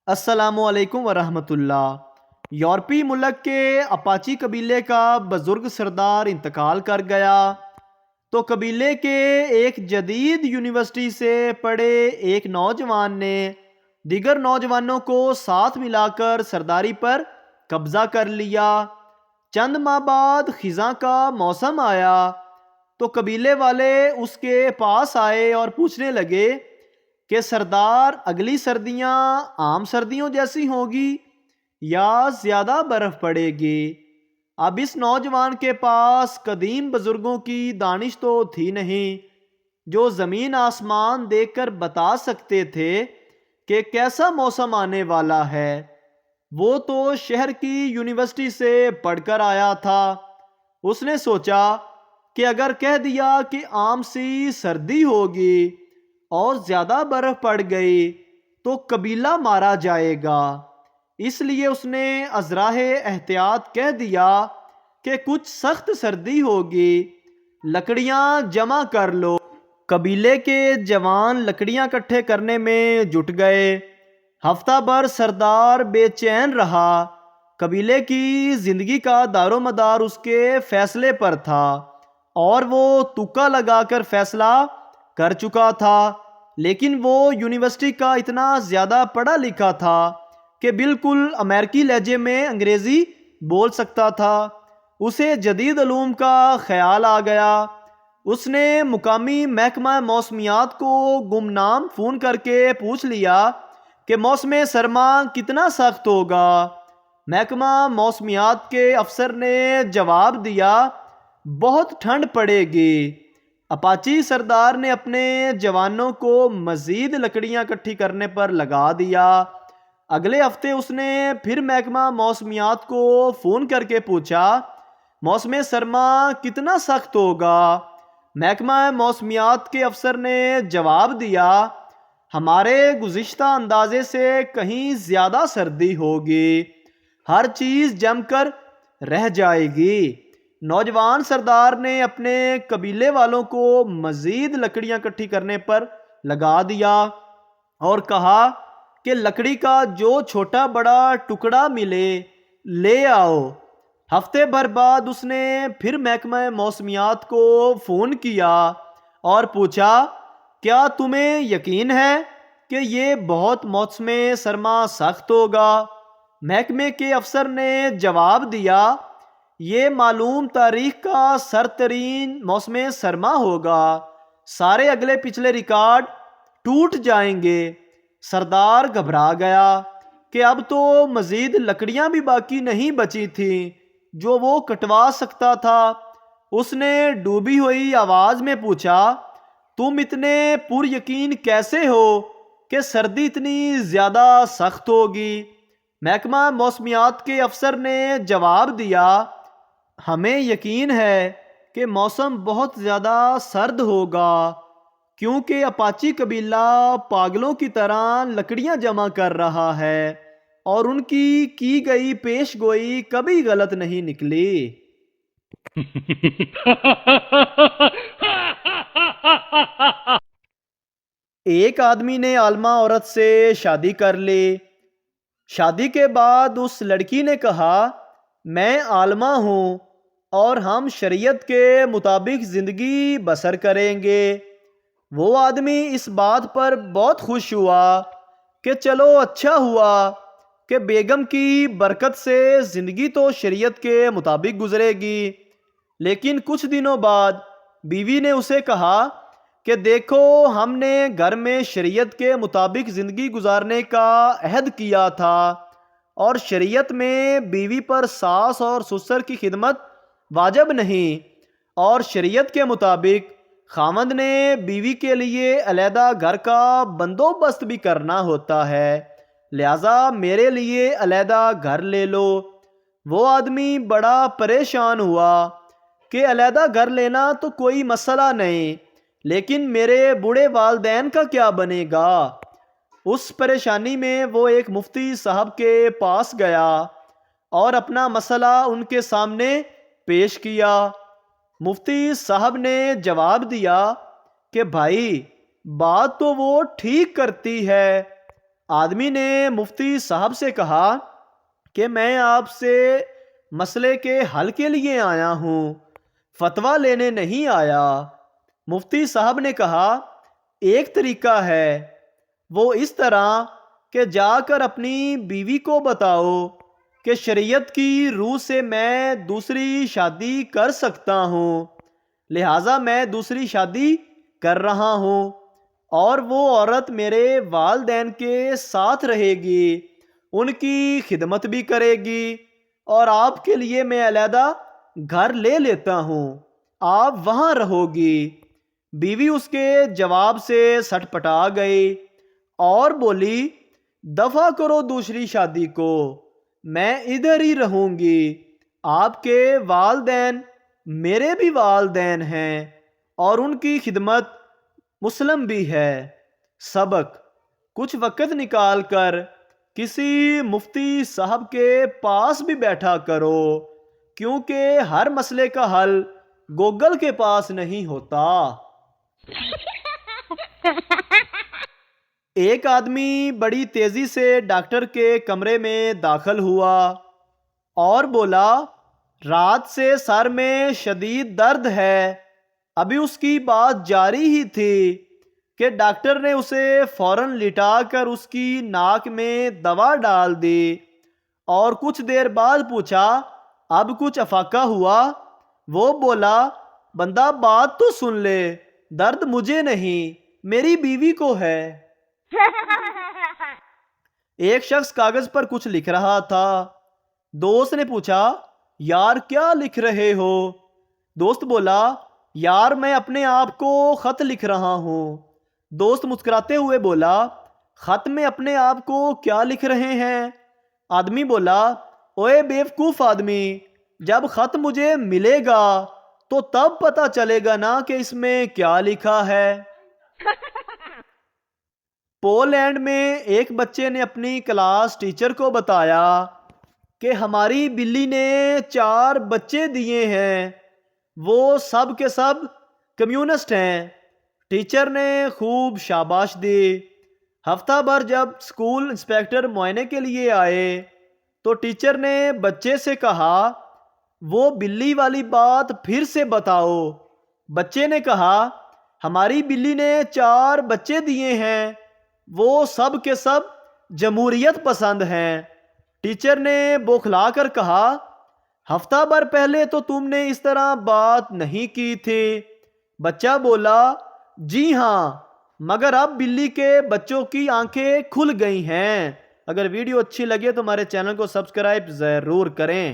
السلام علیکم ورحمۃ اللہ۔ یورپی ملک کے اپاچی قبیلے کا بزرگ سردار انتقال کر گیا تو قبیلے کے ایک جدید یونیورسٹی سے پڑھے ایک نوجوان نے دیگر نوجوانوں کو ساتھ ملا کر سرداری پر قبضہ کر لیا۔ چند ماہ بعد خزاں کا موسم آیا تو قبیلے والے اس کے پاس آئے اور پوچھنے لگے کہ سردار اگلی سردیاں عام سردیوں جیسی ہوں گی یا زیادہ برف پڑے گی؟ اب اس نوجوان کے پاس قدیم بزرگوں کی دانش تو تھی نہیں جو زمین آسمان دیکھ کر بتا سکتے تھے کہ کیسا موسم آنے والا ہے۔ وہ تو شہر کی یونیورسٹی سے پڑھ کر آیا تھا۔ اس نے سوچا کہ اگر کہہ دیا کہ عام سی سردی ہوگی اور زیادہ برف پڑ گئی تو قبیلہ مارا جائے گا، اس لیے اس نے ازراہ احتیاط کہہ دیا کہ کچھ سخت سردی ہوگی، لکڑیاں جمع کر لو۔ قبیلے کے جوان لکڑیاں اکٹھے کرنے میں جٹ گئے۔ ہفتہ بھر سردار بے چین رہا۔ قبیلے کی زندگی کا دار و مدار اس کے فیصلے پر تھا اور وہ تکا لگا کر فیصلہ کر چکا تھا، لیکن وہ یونیورسٹی کا اتنا زیادہ پڑھا لکھا تھا کہ بالکل امریکی لہجے میں انگریزی بول سکتا تھا۔ اسے جدید علوم کا خیال آ گیا۔ اس نے مقامی محکمہ موسمیات کو گمنام فون کر کے پوچھ لیا کہ موسم سرما کتنا سخت ہوگا۔ محکمہ موسمیات کے افسر نے جواب دیا، بہت ٹھنڈ پڑے گی۔ اپاچی سردار نے اپنے جوانوں کو مزید لکڑیاں اکٹھی کرنے پر لگا دیا۔ اگلے ہفتے اس نے پھر محکمہ موسمیات کو فون کر کے پوچھا، موسم سرما کتنا سخت ہوگا؟ محکمہ موسمیات کے افسر نے جواب دیا، ہمارے گزشتہ اندازے سے کہیں زیادہ سردی ہوگی، ہر چیز جم کر رہ جائے گی۔ نوجوان سردار نے اپنے قبیلے والوں کو مزید لکڑیاں اکٹھی کرنے پر لگا دیا اور کہا کہ لکڑی کا جو چھوٹا بڑا ٹکڑا ملے لے آؤ۔ ہفتے بھر بعد اس نے پھر محکمہ موسمیات کو فون کیا اور پوچھا، کیا تمہیں یقین ہے کہ یہ بہت موسم سرما سخت ہوگا؟ محکمے کے افسر نے جواب دیا، یہ معلوم تاریخ کا سرترین موسم سرما ہوگا، سارے اگلے پچھلے ریکارڈ ٹوٹ جائیں گے۔ سردار گھبرا گیا کہ اب تو مزید لکڑیاں بھی باقی نہیں بچی تھیں جو وہ کٹوا سکتا تھا۔ اس نے ڈوبی ہوئی آواز میں پوچھا، تم اتنے پر یقین کیسے ہو کہ سردی اتنی زیادہ سخت ہوگی؟ محکمہ موسمیات کے افسر نے جواب دیا، ہمیں یقین ہے کہ موسم بہت زیادہ سرد ہوگا کیونکہ اپاچی قبیلہ پاگلوں کی طرح لکڑیاں جمع کر رہا ہے اور ان کی گئی پیش گوئی کبھی غلط نہیں نکلی۔ ایک آدمی نے عالمہ عورت سے شادی کر لی۔ شادی کے بعد اس لڑکی نے کہا، میں عالمہ ہوں اور ہم شریعت کے مطابق زندگی بسر کریں گے۔ وہ آدمی اس بات پر بہت خوش ہوا کہ چلو اچھا ہوا کہ بیگم کی برکت سے زندگی تو شریعت کے مطابق گزرے گی۔ لیکن کچھ دنوں بعد بیوی نے اسے کہا کہ دیکھو، ہم نے گھر میں شریعت کے مطابق زندگی گزارنے کا عہد کیا تھا اور شریعت میں بیوی پر ساس اور سسر کی خدمت واجب نہیں، اور شریعت کے مطابق خاوند نے بیوی کے لیے علیحدہ گھر کا بندوبست بھی کرنا ہوتا ہے، لہذا میرے لیے علیحدہ گھر لے لو۔ وہ آدمی بڑا پریشان ہوا کہ علیحدہ گھر لینا تو کوئی مسئلہ نہیں، لیکن میرے بوڑھے والدین کا کیا بنے گا؟ اس پریشانی میں وہ ایک مفتی صاحب کے پاس گیا اور اپنا مسئلہ ان کے سامنے پیش کیا۔ مفتی صاحب نے جواب دیا کہ بھائی، بات تو وہ ٹھیک کرتی ہے، آدمی نے مفتی صاحب سے کہا کہ میں آپ سے مسئلے کے حل کے لیے آیا ہوں، فتویٰ لینے نہیں آیا۔ مفتی صاحب نے کہا ایک طریقہ ہے، وہ اس طرح کہ جا کر اپنی بیوی کو بتاؤ کہ شریعت کی روح سے میں دوسری شادی کر سکتا ہوں، لہٰذا میں دوسری شادی کر رہا ہوں، اور وہ عورت میرے والدین کے ساتھ رہے گی، ان کی خدمت بھی کرے گی، اور آپ کے لیے میں علیحدہ گھر لے لیتا ہوں، آپ وہاں رہو گی۔ بیوی اس کے جواب سے سٹ پٹا گئی اور بولی دفع کرو دوسری شادی کو، میں ادھر ہی رہوں گی، آپ کے والدین میرے بھی والدین ہیں اور ان کی خدمت مسلم بھی ہے۔ سبق: کچھ وقت نکال کر کسی مفتی صاحب کے پاس بھی بیٹھا کرو، کیونکہ ہر مسئلے کا حل گوگل کے پاس نہیں ہوتا۔ ایک آدمی بڑی تیزی سے ڈاکٹر کے کمرے میں داخل ہوا اور بولا رات سے سر میں شدید درد ہے۔ ابھی اس کی بات جاری ہی تھی کہ ڈاکٹر نے اسے فوراً لٹا کر اس کی ناک میں دوا ڈال دی اور کچھ دیر بعد پوچھا اب کچھ افاقہ ہوا؟ وہ بولا بندہ بات تو سن لے، درد مجھے نہیں میری بیوی کو ہے۔ ایک شخص کاغذ پر کچھ لکھ رہا تھا۔ دوست نے پوچھا یار کیا لکھ رہے ہو؟ دوست بولا یار میں اپنے آپ کو خط لکھ رہا ہوں۔ دوست مسکراتے ہوئے بولا خط میں اپنے آپ کو کیا لکھ رہے ہیں؟ آدمی بولا اوئے بیوقوف آدمی، جب خط مجھے ملے گا تو تب پتہ چلے گا نا کہ اس میں کیا لکھا ہے۔ پولینڈ میں ایک بچے نے اپنی کلاس ٹیچر کو بتایا کہ ہماری بلی نے 4 بچے دیے ہیں، وہ سب کے سب کمیونسٹ ہیں۔ ٹیچر نے خوب شاباش دی۔ ہفتہ بھر جب اسکول انسپیکٹر معائنے کے لیے آئے تو ٹیچر نے بچے سے کہا وہ بلی والی بات پھر سے بتاؤ۔ بچے نے کہا ہماری بلی نے 4 بچے دیے ہیں، وہ سب کے سب جمہوریت پسند ہیں۔ ٹیچر نے بوکھلا کر کہا ہفتہ بھر پہلے تو تم نے اس طرح بات نہیں کی تھی۔ بچہ بولا جی ہاں، مگر اب بلی کے بچوں کی آنکھیں کھل گئی ہیں۔ اگر ویڈیو اچھی لگے تو ہمارے چینل کو سبسکرائب ضرور کریں۔